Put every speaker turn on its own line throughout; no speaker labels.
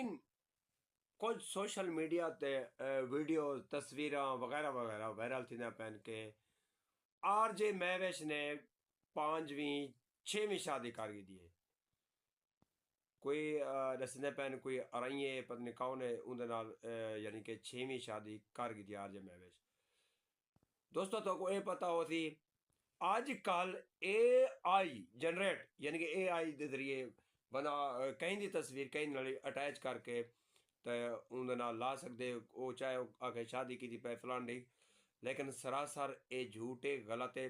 नाजरीन कुछ social media ते वीडियो तस्वीर वगैरह वगैरह वायरल थी पैन के आरजे महवेश ने 5वीं 6वीं शादी कर दी है कोई दसने पैन कोई अराइए पता नहीं कौन है उनके नाल यानी कि 6वीं शादी कर दी आरजे महवेश। दोस्तों तो को ये पता हो थी आजकल AI जनरेट यानी कि AI के जरिए बंदा कहीं की तस्वीर कहीं नाल अटैच करके तो उनके नाल ला सकते वो चाहे आके शादी की पे फलान डी लेकिन सरासर ये झूठ है गलत है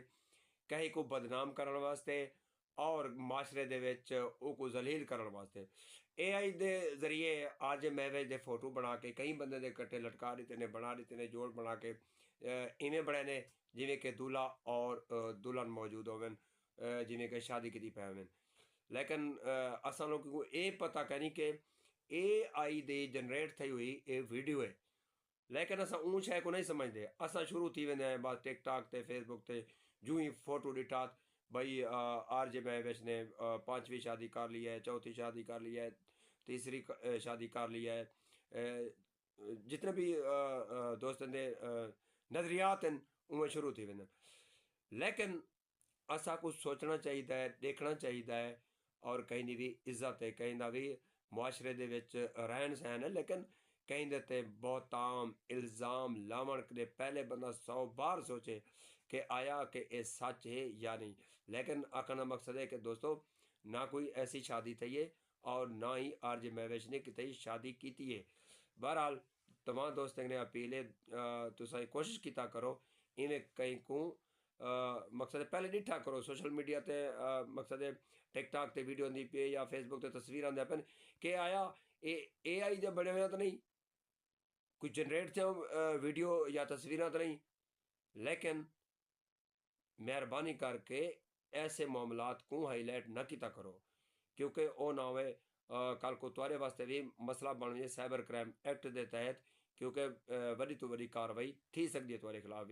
कहीं को बदनाम करने वास्ते और माशरे दे विच को जलील करने वास्ते AI दे जरिए आज महवेज दे फोटो बना के कई बंदे दे कट्टे लटका देते ने बना देते ने जोड़ बना के इवें बने ने जिमें कि दूल्हा और दुल्हन मौजूद होवन जिमें कि शादी की पैवन लेकिन असा लोगों को ये पता कहीं कि AI दे जनरेट थी हुई ये वीडियो है लेकिन असा ऊँ शइ को नहीं समझते असा शुरू थी वेंदा आहियूं बस टिकटॉक ते फेसबुक ते जूं ही फोटो ॾिठा भाई आरजे महवेश ने 5वीं शादी कर ली है, चौथी शादी कर ली है, तीसरी शादी कर ली है। जितने भी दोस्तन दे नज़रियात हैं उमें शुरू थी वेंदा लेकिन असा कुछ सोचना चाहिए है देखना चाहिए है और कहीं की भी इज्जत है कहीं का भी मुआशरे दे विच रहन सहन है लेकिन कहीं देते बहुताम इल्ज़ाम लावन के पहले बंदा 100 बार सोचे कि आया कि ये सच है या नहीं लेकिन आखना मकसद है कि दोस्तों ना कोई ऐसी शादी थी है और ना ही आरजे महवेश ने कितनी शादी की है। बहरहाल तमाम दोस्तों ने अपील है तुम कोशिश किया करो इवें कहीं को मकसद पहले डिठा करो सोशल मीडिया ते मकसद टिकटॉक ते वीडियो आंदी पे या फेसबुक ते तस्वीर आंदे पे कि आया AI दे बने हुए तो नहीं कोई जनरेट थे वीडियो या तस्वीर तो नहीं लेकिन मेहरबानी करके ऐसे मामलात को हाईलाइट न किया करो क्योंकि वो ना हो कल को तुम्हारे वास्ते भी मसला बन जाए साइबर क्राइम एक्ट के तहत क्योंकि बड़ी तो बड़ी कार्रवाई थी सकती है तुम्हारे खिलाफ भी।